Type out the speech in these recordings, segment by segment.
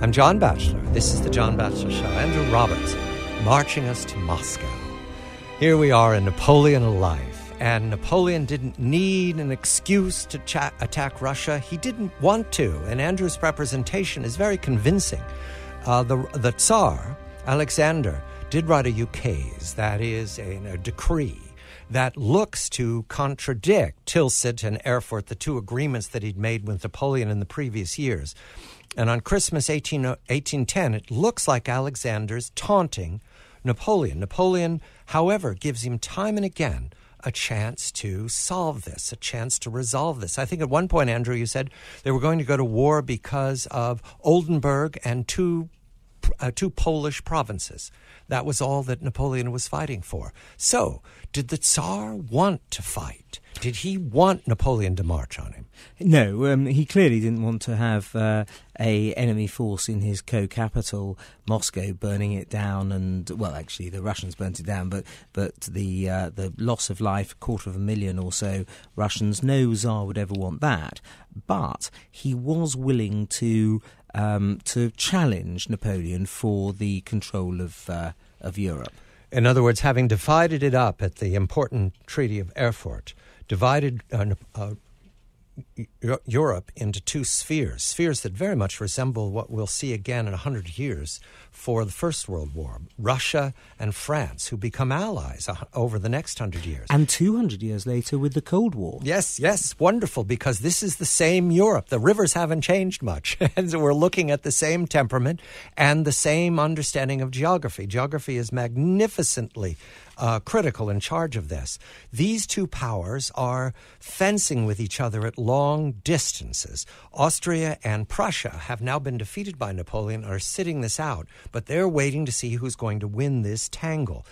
I'm John Batchelor. This is the John Batchelor Show. Andrew Roberts marching us to Moscow. Here we are in Napoleon alive, and Napoleon didn't need an excuse to attack Russia. He didn't want to, and Andrew's representation is very convincing. The Tsar, Alexander, did write a ukase, that is a decree, that looks to contradict Tilsit and Erfurt, the two agreements that he'd made with Napoleon in the previous years. And on Christmas 1810, it looks like Alexander's taunting Napoleon. Napoleon, however, gives him time and again a chance to solve this, a chance to resolve this. I think at one point, Andrew, you said they were going to go to war because of Oldenburg and two Polish provinces. That was all that Napoleon was fighting for. So, did the Tsar want to fight? Did he want Napoleon to march on him? No, he clearly didn't want to have a enemy force in his co-capital, Moscow, burning it down. And well, actually, the Russians burnt it down, but the loss of life, 250,000 or so Russians. No Tsar would ever want that. But he was willing to challenge Napoleon for the control of Europe. In other words, having divided it up at the important Treaty of Erfurt, divided Europe into two spheres that very much resemble what we'll see again in 100 years for the First World War. Russia and France, who become allies over the next 100 years. And 200 years later with the Cold War. Yes, wonderful, because this is the same Europe. The rivers haven't changed much. And so we're looking at the same temperament and the same understanding of geography. Geography is magnificently critical in charge of this. These two powers are fencing with each other at long distances. Austria and Prussia have now been defeated by Napoleon, are sitting this out, but they're waiting to see who's going to win this tangle.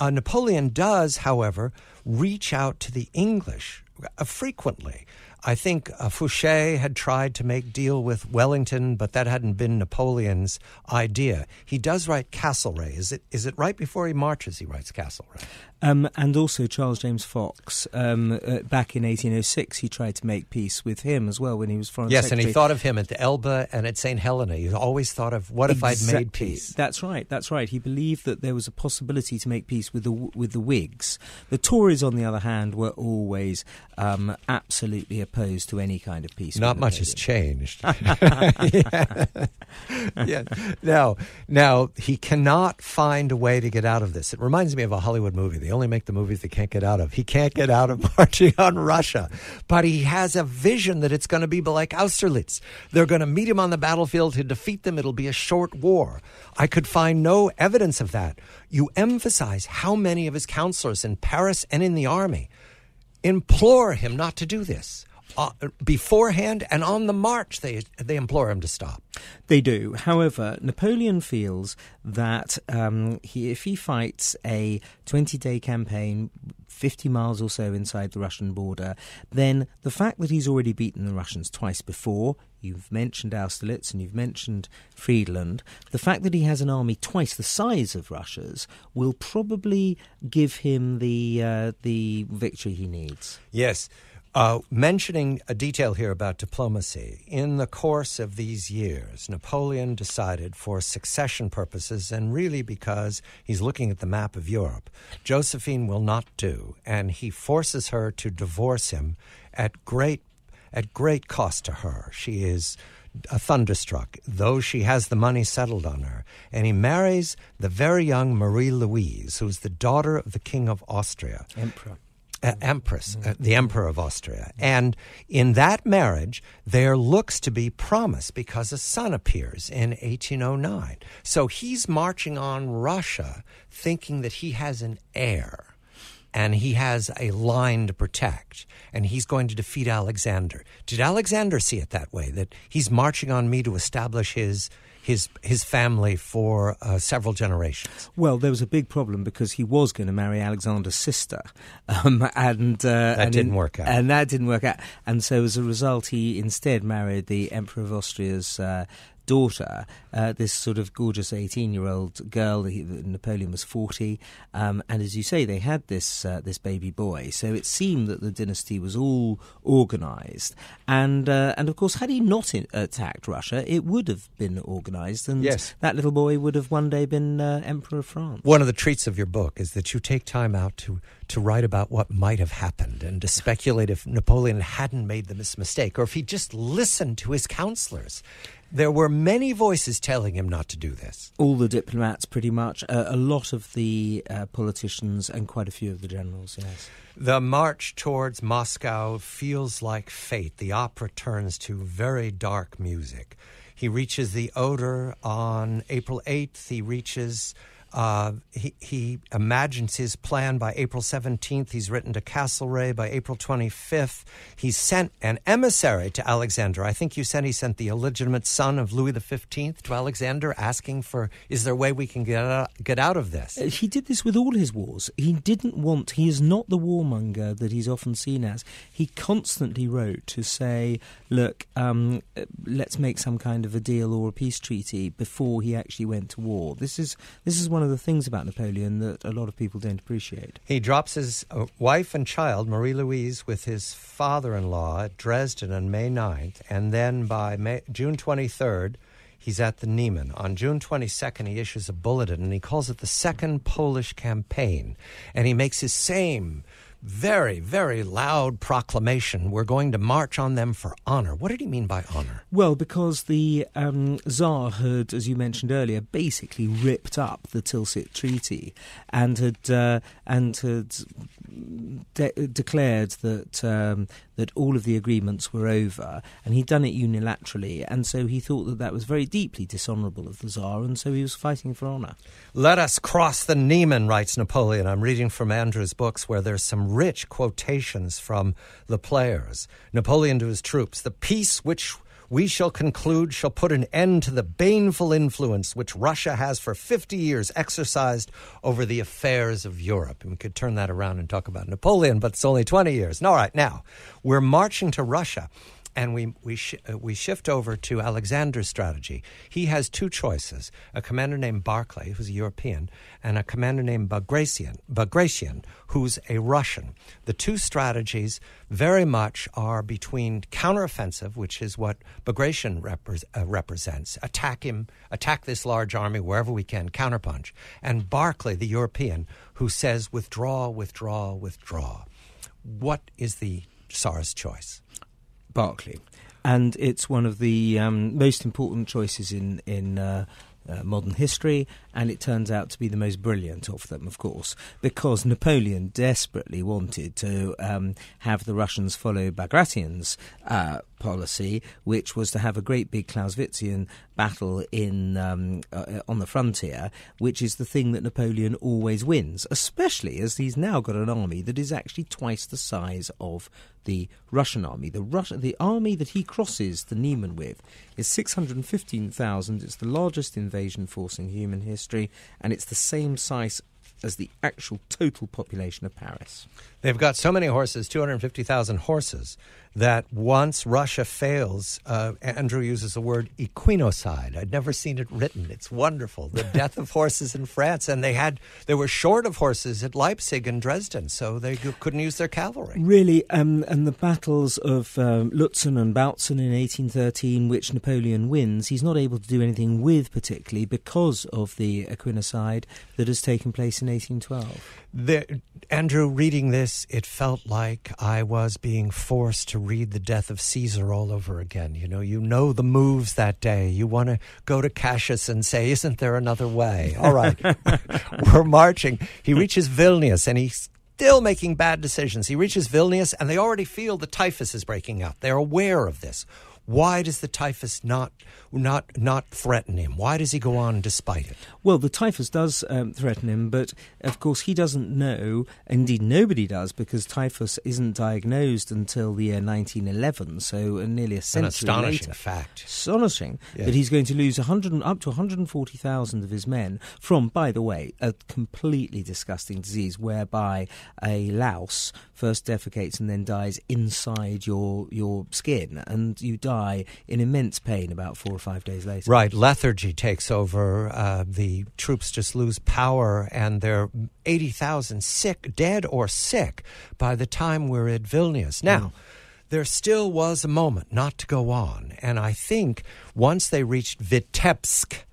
Napoleon does, however, reach out to the English frequently. I think Fouché had tried to make deal with Wellington, but that hadn't been Napoleon's idea. He does write Castlereagh. Is it right before he marches he writes Castlereagh? And also Charles James Fox. Back in 1806, he tried to make peace with him as well when he was foreign secretary. Yes, and he thought of him at the Elbe and at St. Helena. He always thought of, what if I'd made peace? That's right. He believed that there was a possibility to make peace with the Whigs. The Tories, on the other hand, were always absolutely opposed to any kind of peace. Not much has changed. Yeah. Now, he cannot find a way to get out of this. It reminds me of a Hollywood movie. They only make the movies they can't get out of. He can't get out of marching on Russia. But he has a vision that it's going to be like Austerlitz. They're going to meet him on the battlefield to defeat them. It'll be a short war. I could find no evidence of that. You emphasize how many of his counselors in Paris and in the army implore him not to do this. Beforehand and on the march, they implore him to stop. They do. However, Napoleon feels that if he fights a 20-day campaign, 50 miles or so inside the Russian border, then the fact that he's already beaten the Russians twice before, you've mentioned Austerlitz and you've mentioned Friedland, the fact that he has an army twice the size of Russia's will probably give him the victory he needs. Yes. Mentioning a detail here about diplomacy, in the course of these years, Napoleon decided for succession purposes, and really because he's looking at the map of Europe, Josephine will not do, and he forces her to divorce him at great cost to her. She is thunderstruck, though she has the money settled on her. And he marries the very young Marie-Louise, who's the daughter of the King of Austria. Empress, the Emperor of Austria. And in that marriage, there looks to be promise because a son appears in 1809. So he's marching on Russia thinking that he has an heir and he has a line to protect and he's going to defeat Alexander. Did Alexander see it that way, that he's marching on me to establish his family for several generations? Well, there was a big problem because he was going to marry Alexander's sister, and that didn't work out. And that didn't work out. And so, as a result, he instead married the Emperor of Austria's daughter, this sort of gorgeous 18-year-old girl. Napoleon was 40, and as you say, they had this baby boy. So it seemed that the dynasty was all organised, and of course, had he not attacked Russia, it would have been organised. organised, and Yes. that little boy would have one day been Emperor of France. One of the treats of your book is that you take time out to write about what might have happened and to speculate if Napoleon hadn't made this mistake or if he just listened to his counselors. There were many voices telling him not to do this. All the diplomats, pretty much, a lot of the politicians and quite a few of the generals, yes. The march towards Moscow feels like fate. The opera turns to very dark music. He reaches the Oder on April 8th. He reaches... He imagines his plan by April 17th. He's written to Castlereagh by April 25th. He's sent an emissary to Alexander. I think you said he sent the illegitimate son of Louis XV to Alexander asking for, is there a way we can get out of this? He did this with all his wars. He is not the warmonger that he's often seen as. He constantly wrote to say, look, let's make some kind of a deal or a peace treaty before he actually went to war. This is one of the things about Napoleon that a lot of people don't appreciate. He drops his wife and child, Marie-Louise, with his father-in-law at Dresden on May 9th, and then by June 23rd, he's at the Niemen. On June 22nd, he issues a bulletin, and he calls it the Second Polish Campaign, and he makes his same very, very loud proclamation. We're going to march on them for honor. What did he mean by honor? Well, because the Tsar had, as you mentioned earlier, basically ripped up the Tilsit Treaty and had declared that all of the agreements were over, and he'd done it unilaterally, and so he thought that was very deeply dishonourable of the Tsar, and so he was fighting for honour. Let us cross the Niemen, writes Napoleon. I'm reading from Andrew's books where there's some rich quotations from the players. Napoleon to his troops, the peace which we shall conclude shall put an end to the baneful influence which Russia has for 50 years exercised over the affairs of Europe. And we could turn that around and talk about Napoleon, but it's only 20 years. All right, now, we're marching to Russia, and we shift over to Alexander's strategy. He has two choices, a commander named Barclay, who's a European, and a commander named Bagration, who's a Russian. The two strategies very much are between counteroffensive, which is what Bagration represents, attack this large army wherever we can, counterpunch, and Barclay, the European, who says withdraw, withdraw, withdraw. What is the Tsar's choice? Barclay, and it's one of the most important choices in modern history, and it turns out to be the most brilliant of them, of course, because Napoleon desperately wanted to have the Russians follow Bagration's policy, which was to have a great big Clausewitzian battle on the frontier, which is the thing that Napoleon always wins, especially as he's now got an army that is actually twice the size of the Russian army. The army that he crosses the Niemen with is 615,000. It's the largest invasion force in human history, and it's the same size as the actual total population of Paris. They've got so many horses, 250,000 horses, that once Russia fails, Andrew uses the word equinocide. I'd never seen it written. It's wonderful. The death of horses in France, and they were short of horses at Leipzig and Dresden, so they couldn't use their cavalry. Really, and the battles of Lutzen and Bautzen in 1813, which Napoleon wins, he's not able to do anything with particularly because of the equinocide that has taken place in 1812. Andrew, reading this, it felt like I was being forced to read the death of Caesar all over again. You know the moves that day. You want to go to Cassius and say, isn't there another way? All right, we're marching. He reaches Vilnius, and he's still making bad decisions. He reaches Vilnius, and they already feel the typhus is breaking out. They're aware of this. Why does the typhus not threaten him? Why does he go on despite it? Well, the typhus does threaten him, but of course he doesn't know, indeed nobody does, because typhus isn't diagnosed until the year 1911, so nearly a century later. An astonishing fact. Astonishing that he's going to lose up to 140,000 of his men from, by the way, a completely disgusting disease whereby a louse first defecates and then dies inside your skin, and you die in immense pain about 4 or 5 days later. Right, lethargy takes over. The troops just lose power, and they're 80,000 dead or sick by the time we're at Vilnius. Now, there still was a moment not to go on. And I think once they reached Vitebsk,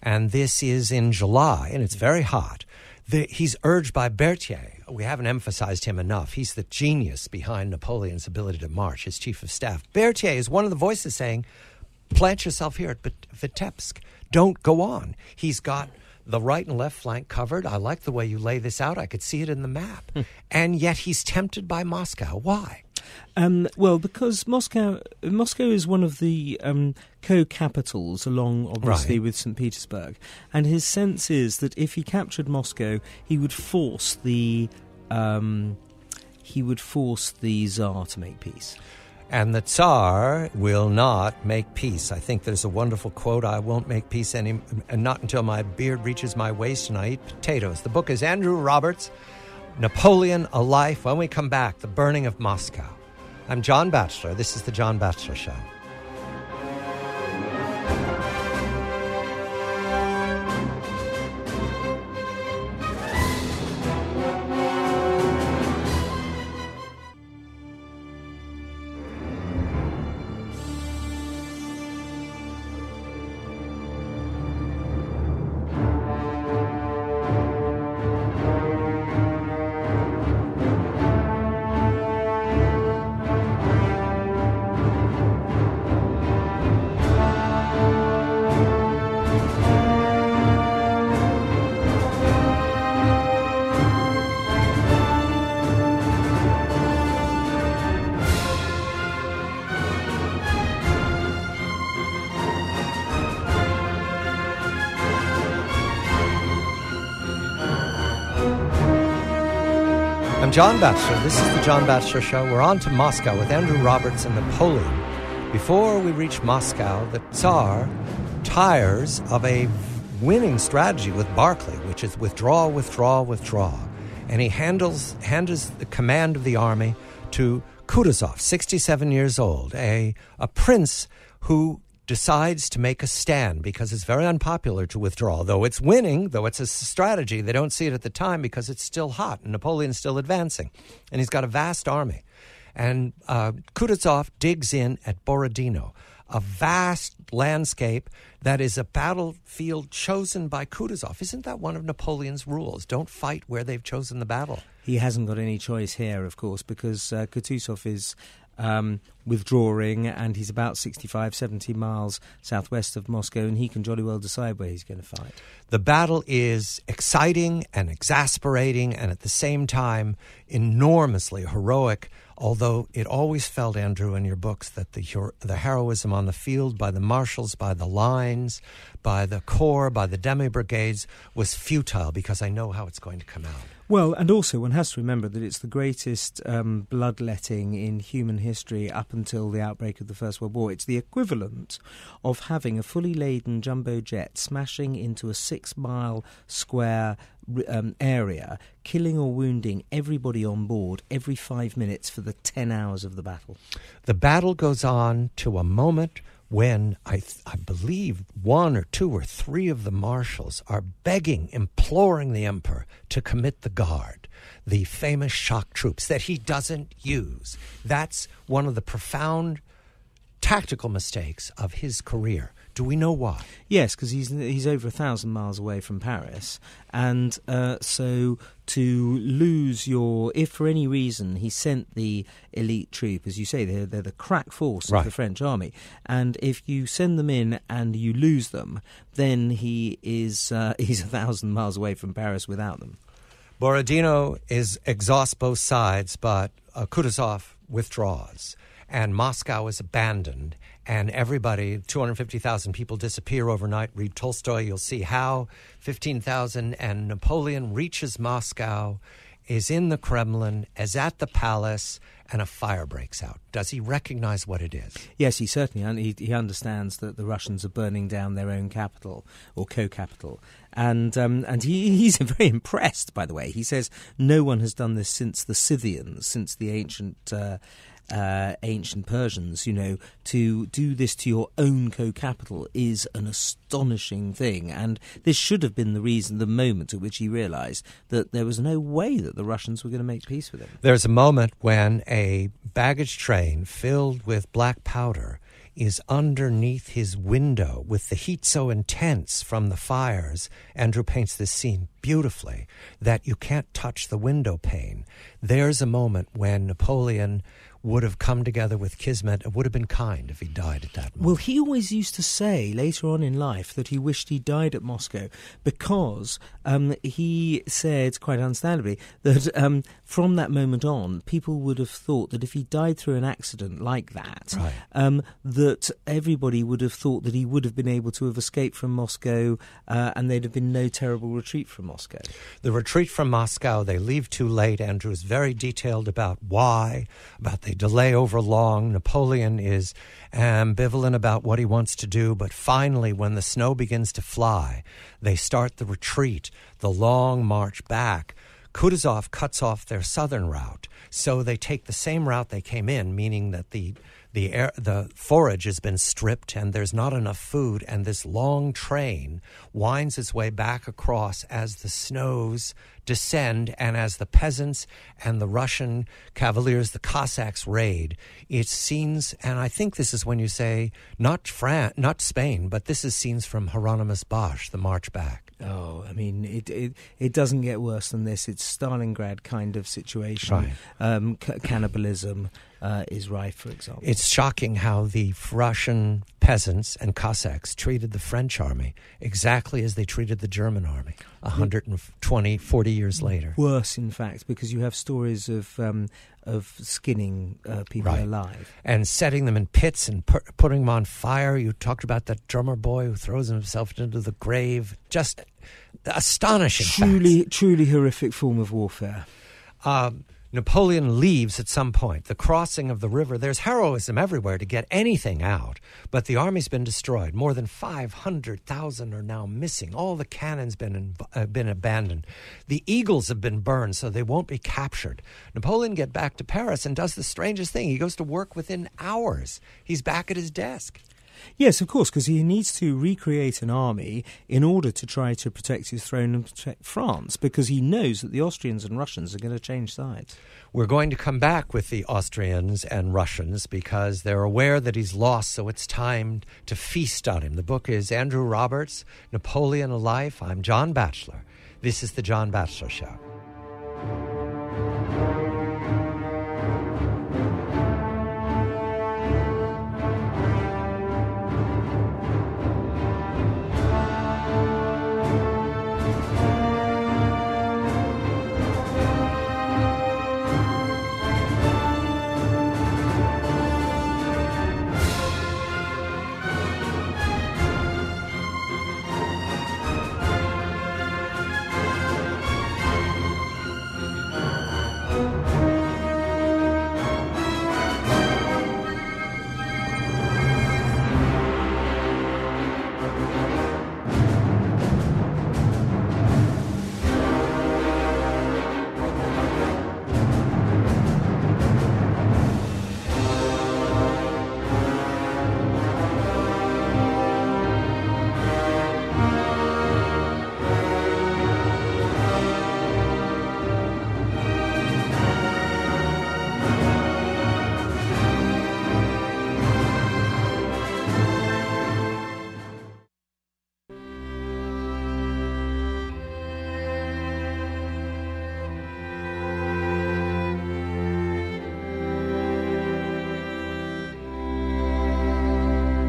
and this is in July, and it's very hot, he's urged by Berthier. We haven't emphasized him enough. He's the genius behind Napoleon's ability to march, his chief of staff. Berthier is one of the voices saying, plant yourself here at Vitebsk. Don't go on. He's got the right and left flank covered. I like the way you lay this out. I could see it in the map. And yet he's tempted by Moscow. Why? Well, because Moscow is one of the co-capitals, along obviously with St. Petersburg, and his sense is that if he captured Moscow, he would force the Tsar to make peace. And the Tsar will not make peace. I think there's a wonderful quote, I won't make peace not until my beard reaches my waist and I eat potatoes. The book is Andrew Roberts, Napoleon, A Life. When we come back, the burning of Moscow. I'm John Batchelor. This is The John Batchelor Show. I'm John Batchelor. This is the John Batchelor Show. We're on to Moscow with Andrew Roberts and Napoleon. Before we reach Moscow, the Tsar tires of a winning strategy with Barclay, which is withdraw, withdraw, withdraw. And he hands the command of the army to Kutuzov, 67 years old, a prince who decides to make a stand because it's very unpopular to withdraw. Though it's winning, though it's a strategy, they don't see it at the time because it's still hot and Napoleon's still advancing. And he's got a vast army. And Kutuzov digs in at Borodino, a vast landscape that is a battlefield chosen by Kutuzov. Isn't that one of Napoleon's rules? Don't fight where they've chosen the battle. He hasn't got any choice here, of course, because Kutuzov is withdrawing, and he's about 65, 70 miles southwest of Moscow, and he can jolly well decide where he's going to fight. The battle is exciting and exasperating and at the same time enormously heroic, although it always felt, Andrew, in your books that the heroism on the field by the marshals, by the lines, by the corps, by the demi-brigades was futile because I know how it's going to come out. Well, and also one has to remember that it's the greatest bloodletting in human history up until the outbreak of the First World War. It's the equivalent of having a fully laden jumbo jet smashing into a 6-mile square area, killing or wounding everybody on board every 5 minutes for the 10 hours of the battle. The battle goes on to a moment when I believe 1 or 2 or 3 of the marshals are begging, imploring the emperor to commit the guard, the famous shock troops that he doesn't use. That's one of the profound tactical mistakes of his career. Do we know why? Yes, because he's over 1,000 miles away from Paris, and so to lose if for any reason he sent the elite troop, as you say, they're the crack force of the French army, and if you send them in and you lose them, then he's 1,000 miles away from Paris without them. Borodino exhausts both sides, but Kutuzov withdraws, and Moscow is abandoned. And everybody, 250,000 people disappear overnight. Read Tolstoy, you'll see how. 15,000, and Napoleon reaches Moscow, is in the Kremlin, is at the palace, and a fire breaks out. Does he recognize what it is? Yes, he certainly. He understands that the Russians are burning down their own capital, or co-capital. And he's very impressed, by the way. He says no one has done this since the Scythians, since the ancient ancient Persians, to do this to your own co-capital is an astonishing thing. And this should have been the moment at which he realised that there was no way that the Russians were going to make peace with him. There's a moment when a baggage train filled with black powder is underneath his window with the heat so intense from the fires. Andrew paints this scene beautifully, that you can't touch the window pane. There's a moment when Napoleon would have come together with Kismet. It would have been kind if he died at that moment. Well, he always used to say later on in life that he wished he died at Moscow because he said, quite understandably, that from that moment on, people would have thought that if he died through an accident like that, right, that everybody would have thought that he would have been able to have escaped from Moscow and there'd have been no terrible retreat from Moscow. The retreat from Moscow, they leave too late. Andrew is very detailed about why, about the delay over long. Napoleon is ambivalent about what he wants to do, but finally, when the snow begins to fly, they start the retreat, the long march back. Kutuzov cuts off their southern route, so they take the same route they came in, meaning that the forage has been stripped and there's not enough food, and this long train winds its way back across as the snows descend and as the peasants and the Russian cavaliers, the Cossacks, raid. It's scenes, and I think this is when you say not Spain, but this is scenes from Hieronymus Bosch, The March Back. Oh, I mean, it doesn't get worse than this. It's Stalingrad kind of situation. Right. Cannibalism is rife, for example. It's shocking how the Russian peasants and Cossacks treated the French army exactly as they treated the German army 120, 40 years later. Worse, in fact, because you have stories of skinning people right. alive. And setting them in pits and putting them on fire. You talked about that drummer boy who throws himself into the grave. Just astonishing facts. Truly horrific form of warfare. Napoleon leaves at some point. The crossing of the river, there's heroism everywhere to get anything out, but the army's been destroyed. More than 500,000 are now missing. All the cannons been abandoned. The eagles have been burned, so they won't be captured. Napoleon gets back to Paris and does the strangest thing. He goes to work within hours. He's back at his desk. Yes, of course, because he needs to recreate an army in order to try to protect his throne and protect France, because he knows that the Austrians and Russians are going to change sides. We're going to come back with the Austrians and Russians because they're aware that he's lost, so it's time to feast on him. The book is Andrew Roberts, Napoleon, A Life. I'm John Batchelor. This is The John Batchelor Show.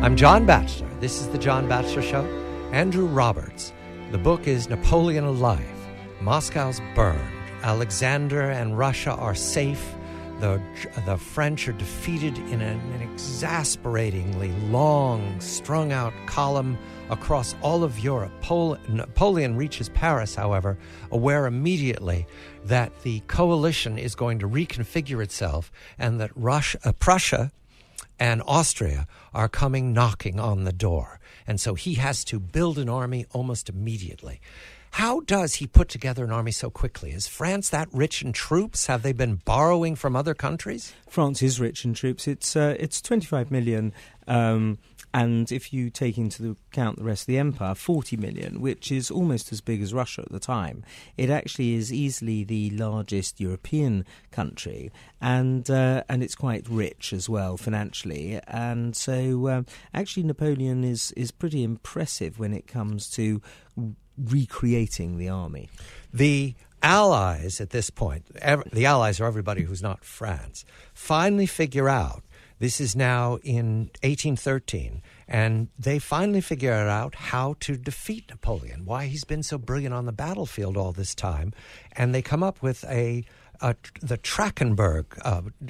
I'm John Batchelor. This is The John Batchelor Show. Andrew Roberts. The book is Napoleon, A Life. Moscow's burned. Alexander and Russia are safe. The French are defeated in an exasperatingly long, strung-out column across all of Europe. Napoleon reaches Paris, however, aware immediately that the coalition is going to reconfigure itself and that Prussia and Austria are coming knocking on the door. And so he has to build an army almost immediately. How does he put together an army so quickly? Is France that rich in troops? Have they been borrowing from other countries? France is rich in troops. It's 25 million, and if you take into account the rest of the empire, 40 million, which is almost as big as Russia at the time. It actually is easily the largest European country, and it's quite rich as well financially. And so actually Napoleon is pretty impressive when it comes to recreating the army. The Allies at this point, the Allies are everybody who's not France, finally figure out, this is now in 1813, and they finally figure out how to defeat Napoleon, why he's been so brilliant on the battlefield all this time, and they come up with the Trachenberg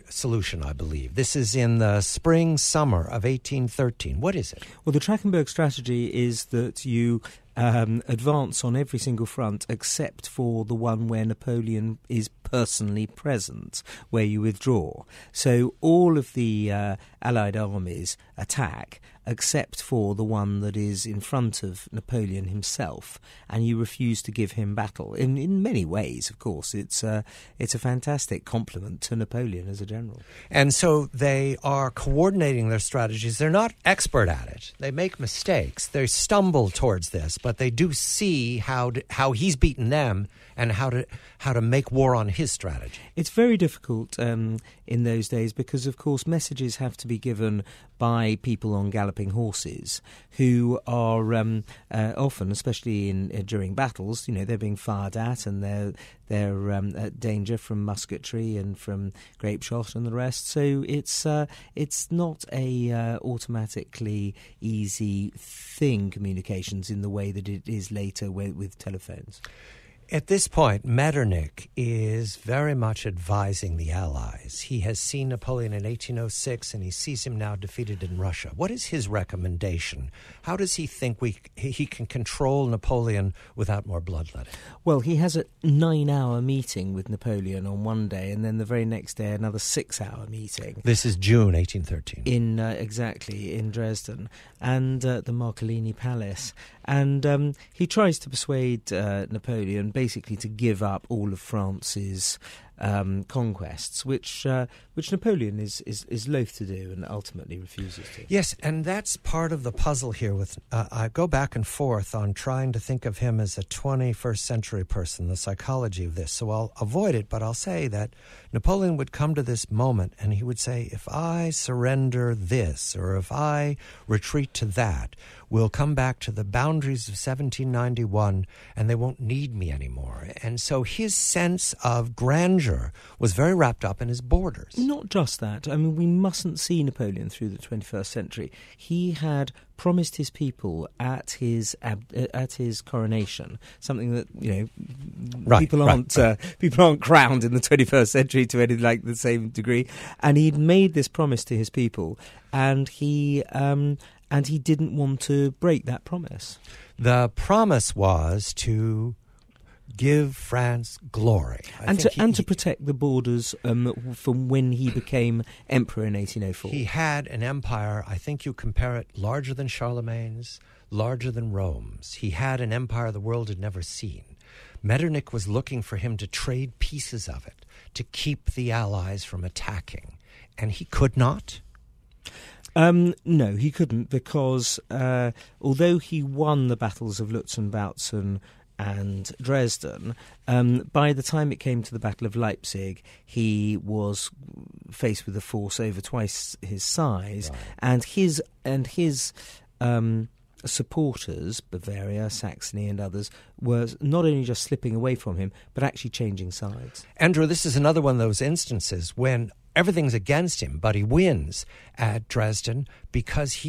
solution, I believe. This is in the spring-summer of 1813. What is it? Well, the Trachenberg strategy is that you advance on every single front except for the one where Napoleon is personally present, where you withdraw. So all of the Allied armies attack except for the one that is in front of Napoleon himself, and you refuse to give him battle. In many ways, of course, it's a fantastic compliment to Napoleon as a general. And so they are coordinating their strategies. They're not expert at it. They make mistakes. They stumble towards this, but they do see how he's beaten them and how to make war on his strategy. It's very difficult in those days because, of course, messages have to be given by people on galloping horses who are often, especially during battles, they're being fired at, and they're at danger from musketry and from grape shot and the rest. So it's not a automatically easy thing, communications, in the way that it is later with telephones. At this point, Metternich is very much advising the Allies. He has seen Napoleon in 1806, and he sees him now defeated in Russia. What is his recommendation? How does he think he can control Napoleon without more bloodletting? Well, he has a 9-hour meeting with Napoleon on one day, and then the very next day another 6-hour meeting. This is June 1813. In Dresden, and the Marcolini Palace. And he tries to persuade Napoleon basically to give up all of France's conquests, which Napoleon is loath to do and ultimately refuses to. Yes, and that's part of the puzzle here. With I go back and forth on trying to think of him as a 21st century person, the psychology of this. So I'll avoid it, but I'll say that Napoleon would come to this moment and he would say, if I surrender this, or if I retreat to that, we'll come back to the boundaries of 1791 and they won't need me anymore. And so his sense of grandeur was very wrapped up in his borders. Not just that. I mean, we mustn't see Napoleon through the 21st century. He had promised his people at his coronation something that people aren't crowned in the 21st century to any like the same degree, and he'd made this promise to his people, and he didn't want to break that promise. The promise was to give France glory. And to protect the borders from when he became emperor in 1804. He had an empire, I think you compare it, larger than Charlemagne's, larger than Rome's. He had an empire the world had never seen. Metternich was looking for him to trade pieces of it, to keep the Allies from attacking. And he could not? No, he couldn't, because although he won the battles of Lützen-Bautzen and Dresden, by the time it came to the Battle of Leipzig, he was faced with a force over twice his size, right. and his supporters, Bavaria, Saxony and others, were not only just slipping away from him, but actually changing sides. Andrew, this is another one of those instances when everything's against him, but he wins at Dresden because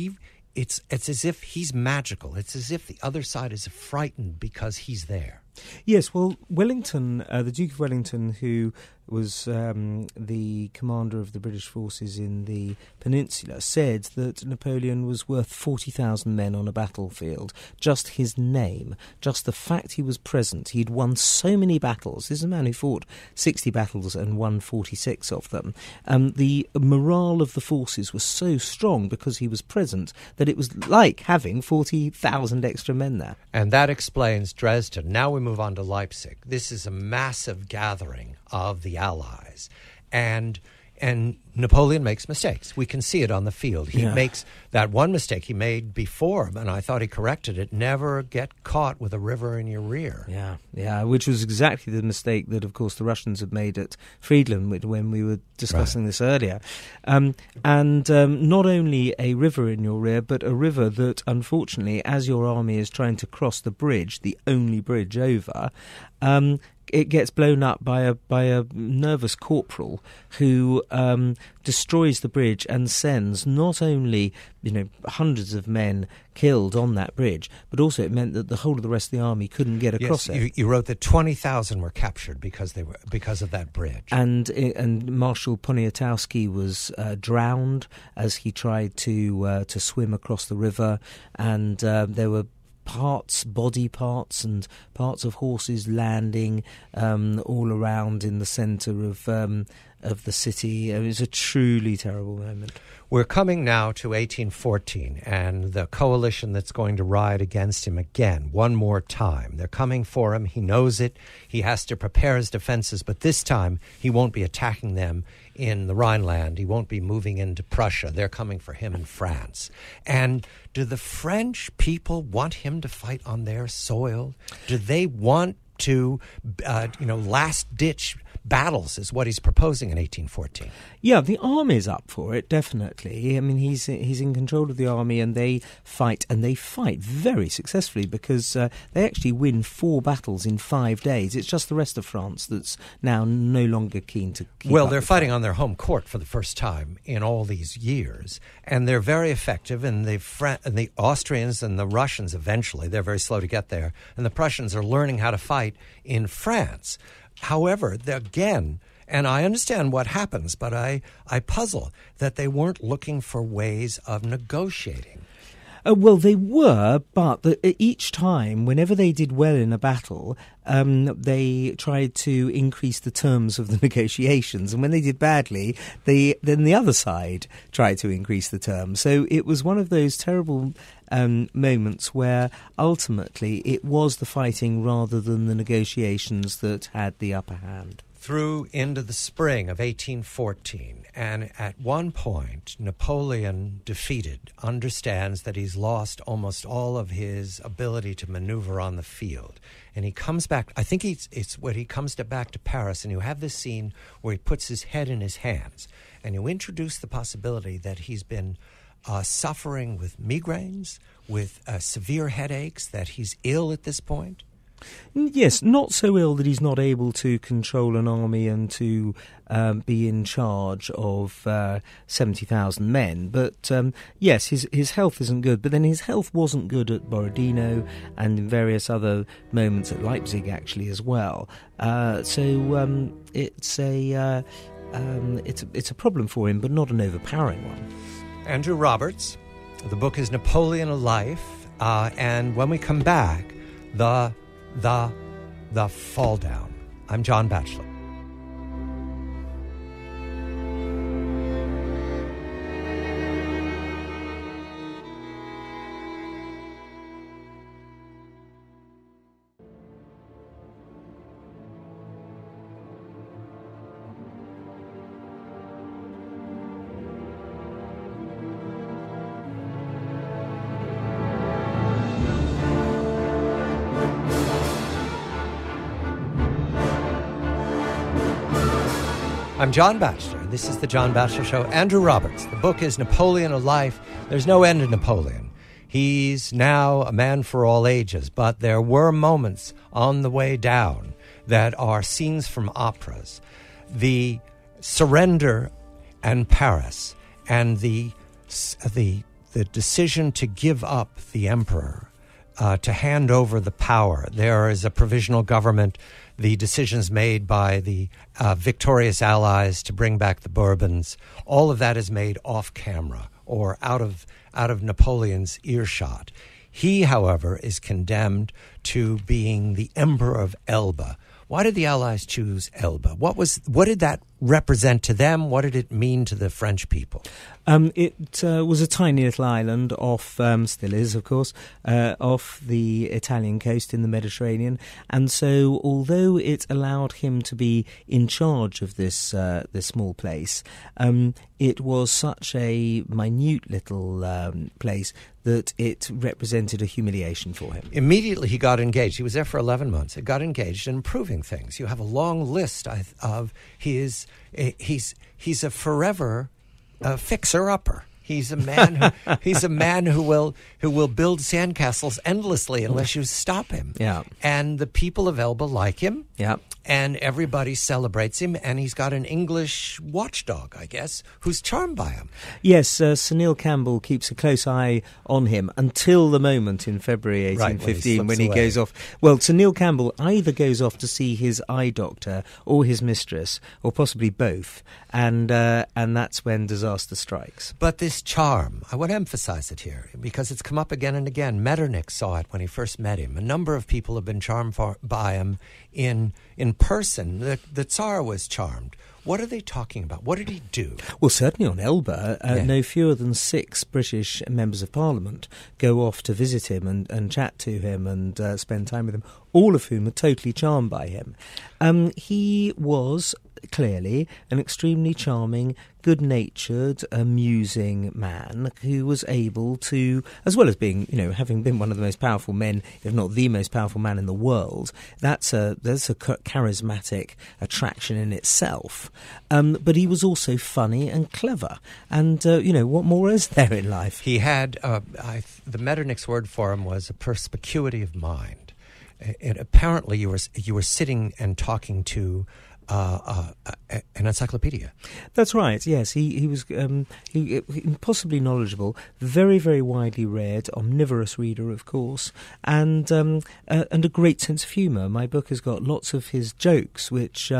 it's as if he's magical. It's as if the other side is frightened because he's there. Yes, well, Wellington, the Duke of Wellington, who was the commander of the British forces in the peninsula, said that Napoleon was worth 40,000 men on a battlefield. Just his name, just the fact he was present. He'd won so many battles. This is a man who fought 60 battles and won 46 of them. The morale of the forces was so strong because he was present that it was like having 40,000 extra men there. And that explains Dresden. Now we move on to Leipzig. This is a massive gathering of the Allies. And Napoleon makes mistakes. We can see it on the field. He makes that one mistake he made before, and I thought he corrected it. Never get caught with a river in your rear. Yeah, which was exactly the mistake that, of course, the Russians had made at Friedland when we were discussing this earlier. And not only a river in your rear, but a river that, unfortunately, as your army is trying to cross the bridge, the only bridge over, it gets blown up by a nervous corporal who destroys the bridge and sends not only hundreds of men killed on that bridge, but also it meant that the whole of the rest of the army couldn't get across it. You wrote that 20,000 were captured because of that bridge, and Marshal Poniatowski was drowned as he tried to swim across the river, and there were body parts and parts of horses landing all around in the centre of the city. It was a truly terrible moment. We're coming now to 1814 and the coalition that's going to ride against him again, one more time. They're coming for him. He knows it. He has to prepare his defenses, but this time he won't be attacking them in the Rhineland. He won't be moving into Prussia. They're coming for him in France. And do the French people want him to fight on their soil? Do they want to, last-ditch battles is what he's proposing in 1814. Yeah, the army's up for it, definitely. I mean, he's in control of the army, and they fight very successfully because they actually win 4 battles in 5 days. It's just the rest of France that's now no longer keen to keep Well, up they're with fighting on their home court for the first time in all these years, and they're very effective, and the Austrians and the Russians eventually, they're very slow to get there, and the Prussians are learning how to fight in France. However, again, and I understand what happens, but I puzzle that they weren't looking for ways of negotiating. Well, they were, but each time, whenever they did well in a battle, they tried to increase the terms of the negotiations. And when they did badly, then the other side tried to increase the terms. So it was one of those terrible moments where ultimately it was the fighting rather than the negotiations that had the upper hand. Through into the spring of 1814, and at one point, Napoleon, defeated, understands that he's lost almost all of his ability to maneuver on the field. And he comes back, I think it's when he comes back to Paris, and you have this scene where he puts his head in his hands, and you introduce the possibility that he's been suffering with migraines, with severe headaches, that he's ill at this point. Yes, not so ill that he's not able to control an army and to be in charge of 70,000 men. But yes, his health isn't good. But then his health wasn't good at Borodino and in various other moments at Leipzig, actually, as well. So it's a problem for him, but not an overpowering one. Andrew Roberts. The book is Napoleon, A Life. And when we come back, the fall down. I'm John Batchelor. I'm John Batchelor. This is the John Batchelor Show. Andrew Roberts. The book is Napoleon, A Life. There's no end to Napoleon. He's now a man for all ages, but there were moments on the way down that are scenes from operas. The surrender and Paris and the decision to give up the emperor to hand over the power. There is a provisional government. The decisions made by the victorious allies to bring back the Bourbons, all of that is made off camera or out of Napoleon's earshot. He, however, is condemned to being the Emperor of Elba. Why did the Allies choose Elba? What did that represent to them? What did it mean to the French people? It was a tiny little island off, still is, of course, off the Italian coast in the Mediterranean. And so, although it allowed him to be in charge of this small place, it was such a minute little place that it represented a humiliation for him. Immediately he got engaged. He was there for 11 months. He got engaged in improving things. You have a long list of he's a forever fixer-upper. He's a man who will build sandcastles endlessly unless you stop him. Yeah. And the people of Elba like him. Yeah. And everybody celebrates him, and he's got an English watchdog, I guess, who's charmed by him. Yes, Sir Neil Campbell keeps a close eye on him until the moment in February 1815 when he goes off. Well, Sir Neil Campbell either goes off to see his eye doctor or his mistress, or possibly both, and that's when disaster strikes. But this charm, I want to emphasize it here, because it's come up again and again. Metternich saw it when he first met him. A number of people have been charmed by him in person. The Tsar was charmed. What are they talking about? What did he do? Well, certainly on Elba, no fewer than 6 British members of Parliament go off to visit him and chat to him and spend time with him, all of whom are totally charmed by him. He was clearly an extremely charming, good-natured, amusing man who was able to, as well as being, having been one of the most powerful men, if not the most powerful man in the world, that's a charismatic attraction in itself. But he was also funny and clever. And, what more is there in life? He had, the Metternich's word for him was a perspicuity of mind. And apparently you were sitting and talking to an encyclopedia. That's right. Yes, he was impossibly knowledgeable, very, very widely read, omnivorous reader, of course, and a great sense of humour. My book has got lots of his jokes, which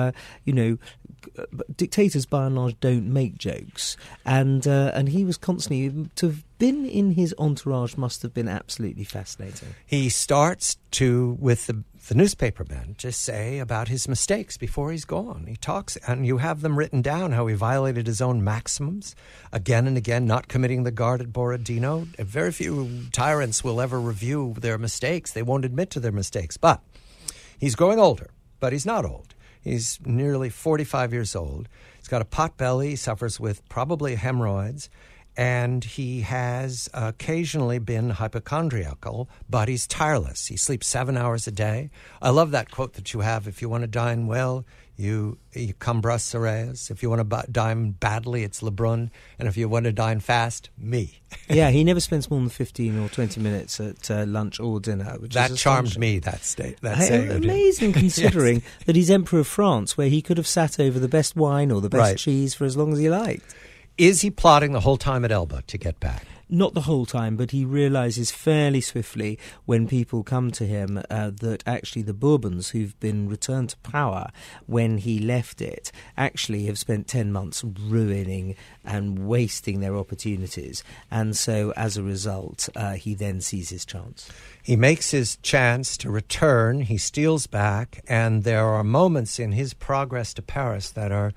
dictators by and large don't make jokes, and he was constantly to have been in his entourage must have been absolutely fascinating. He starts with the newspapermen to say about his mistakes before he's gone. He talks, and you have them written down, how he violated his own maxims again and again, not committing the guard at Borodino. Very few tyrants will ever review their mistakes. They won't admit to their mistakes. But he's growing older, but he's not old. He's nearly 45 years old. He's got a pot belly. He suffers with probably hemorrhoids. And he has occasionally been hypochondriacal, but he's tireless. He sleeps 7 hours a day. I love that quote that you have: if you want to dine well, you Cambras Ceres. If you want to dine badly, it's Lebrun. And if you want to dine fast, me. Yeah, he never spends more than 15 or 20 minutes at lunch or dinner. That charmed me, that saying. Amazing, considering that he's Emperor of France, where he could have sat over the best wine or the best cheese for as long as he liked. Is he plotting the whole time at Elba to get back? Not the whole time, but he realises fairly swiftly when people come to him that actually the Bourbons, who've been returned to power when he left it, actually have spent 10 months ruining and wasting their opportunities. And so, as a result, he then sees his chance. He makes his chance to return. He steals back, and there are moments in his progress to Paris that are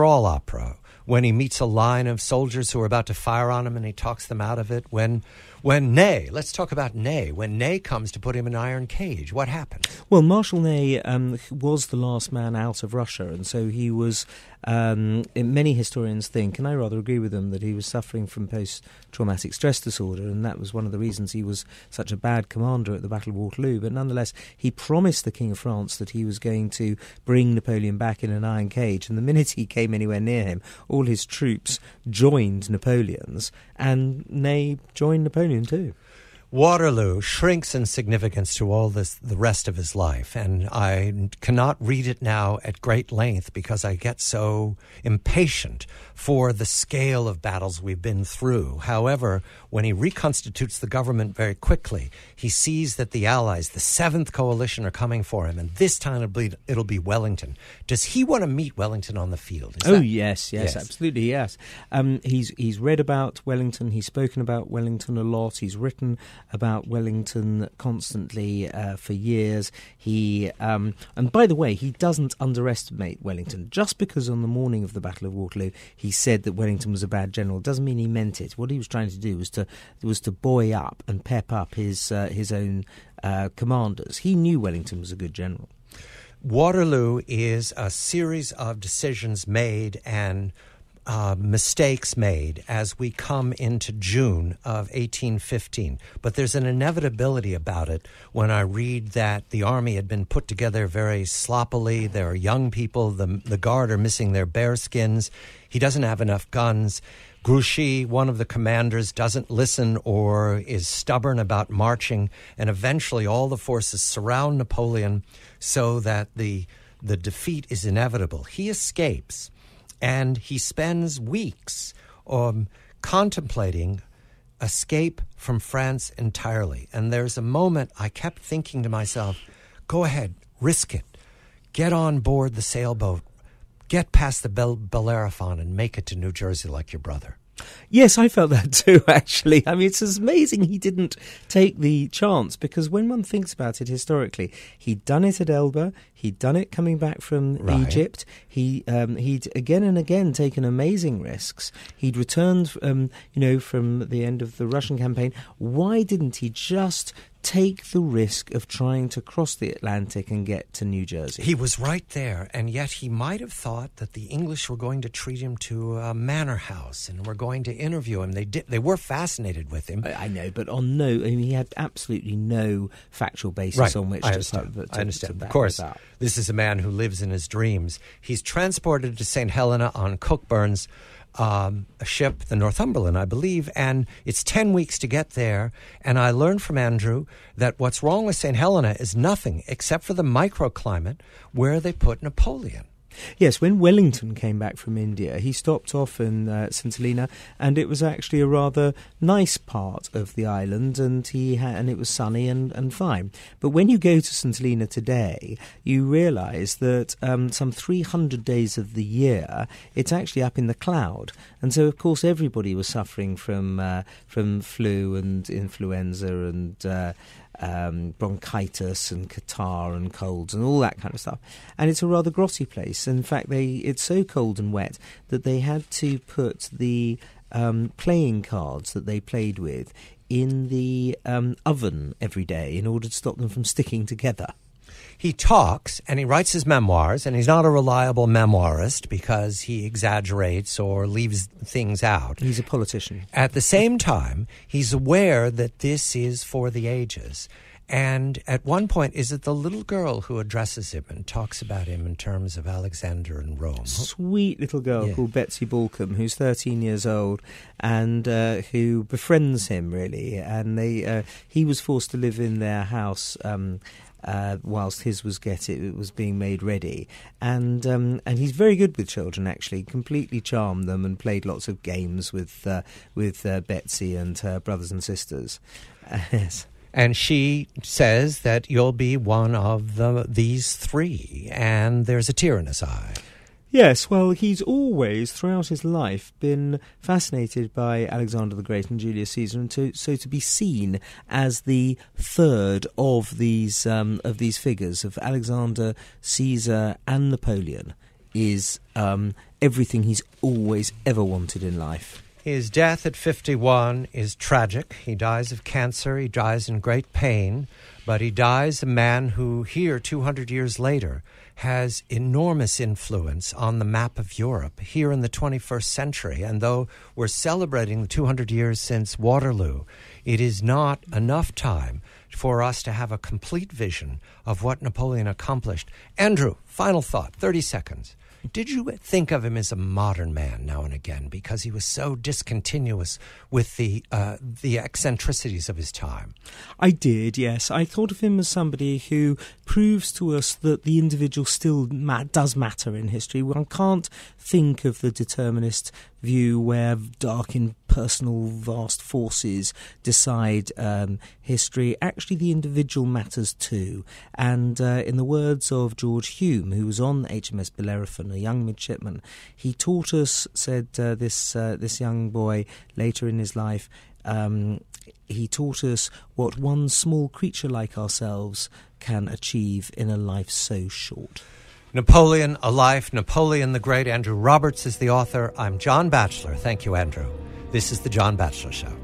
all opera. When he meets a line of soldiers who are about to fire on him and he talks them out of it. When Ney, let's talk about Ney. When Ney comes to put him in an iron cage, what happens? Well, Marshal Ney was the last man out of Russia, and so he was, many historians think, and I rather agree with them, that he was suffering from post-traumatic stress disorder, and that was one of the reasons he was such a bad commander at the Battle of Waterloo. But nonetheless, he promised the King of France that he was going to bring Napoleon back in an iron cage, and the minute he came anywhere near him, all his troops joined Napoleon's, and Ney joined Napoleon too. Waterloo shrinks in significance to all the rest of his life, and I cannot read it now at great length because I get so impatient for the scale of battles we've been through. However, when he reconstitutes the government very quickly, he sees that the Allies, the 7th Coalition, are coming for him, and this time it'll be Wellington. Does he want to meet Wellington on the field? Yes, absolutely, yes. He's read about Wellington, he's spoken about Wellington a lot, he's written about Wellington constantly for years. He and by the way, he doesn't underestimate Wellington. Just because on the morning of the Battle of Waterloo he said that Wellington was a bad general doesn't mean he meant it. What he was trying to do was to buoy up and pep up his own commanders. He knew Wellington was a good general. Waterloo is a series of decisions made and mistakes made as we come into June of 1815. But there's an inevitability about it when I read that the army had been put together very sloppily. There are young people. The guard are missing their bearskins. He doesn't have enough guns. Grouchy, one of the commanders, doesn't listen or is stubborn about marching. And eventually all the forces surround Napoleon so that the defeat is inevitable. He escapes. And he spends weeks contemplating escape from France entirely. And there's a moment I kept thinking to myself, go ahead, risk it. Get on board the sailboat. Get past the Bellerophon and make it to New Jersey like your brother. Yes, I felt that too, actually. I mean, it's amazing he didn't take the chance, because when one thinks about it historically, he'd done it at Elba, he'd done it coming back from Egypt, he'd again and again taken amazing risks. He'd returned, from the end of the Russian campaign. Why didn't he just take the risk of trying to cross the Atlantic and get to New Jersey? He was right there, and yet he might have thought that the English were going to treat him to a manor house and were going to interview him. They were fascinated with him. I know, but he had absolutely no factual basis on which to understand. Of course, this is a man who lives in his dreams. He's transported to St. Helena on Cockburn's a ship, the Northumberland, I believe, and it's 10 weeks to get there. And I learned from Andrew that what's wrong with St. Helena is nothing except for the microclimate where they put Napoleon. Yes, when Wellington came back from India, he stopped off in St. Helena, and it was actually a rather nice part of the island, and it was sunny and fine. But when you go to St. Helena today, you realise that some 300 days of the year, it's actually up in the cloud. And so, of course, everybody was suffering from flu and influenza and bronchitis and catarrh and colds and all that kind of stuff. And it's a rather grotty place. In fact, it's so cold and wet that they had to put the playing cards that they played with in the oven every day in order to stop them from sticking together. He talks and he writes his memoirs, and he's not a reliable memoirist because he exaggerates or leaves things out. He's a politician. At the same time, he's aware that this is for the ages. And at one point, is it the little girl who addresses him and talks about him in terms of Alexander and Rome? Sweet little girl called Betsy Balcombe, who's 13 years old and who befriends him, really. And he was forced to live in their house whilst his was being made ready, and he's very good with children. Actually, completely charmed them and played lots of games with Betsy and her brothers and sisters. Yes. And she says that you'll be one of these three, and there's a tear in his eye. Yes, well, he's always, throughout his life, been fascinated by Alexander the Great and Julius Caesar, and so to be seen as the third of these figures, of Alexander, Caesar, and Napoleon, is everything he's always ever wanted in life. His death at 51 is tragic. He dies of cancer. He dies in great pain, but he dies a man who here, 200 years later, has enormous influence on the map of Europe here in the 21st century. And though we're celebrating the 200 years since Waterloo, it is not enough time for us to have a complete vision of what Napoleon accomplished. Andrew, final thought, 30 seconds. Did you think of him as a modern man now and again because he was so discontinuous with the eccentricities of his time? I did, yes. I thought of him as somebody who proves to us that the individual still does matter in history. One can't think of the determinist view where dark impersonal vast forces decide history. Actually, the individual matters too. And in the words of George Hume, who was on HMS Bellerophon, a young midshipman, he taught us, said this young boy later in his life, he taught us what one small creature like ourselves can achieve in a life so short. Napoleon, A Life, Napoleon the Great. Andrew Roberts is the author. I'm John Batchelor. Thank you, Andrew. This is The John Batchelor Show.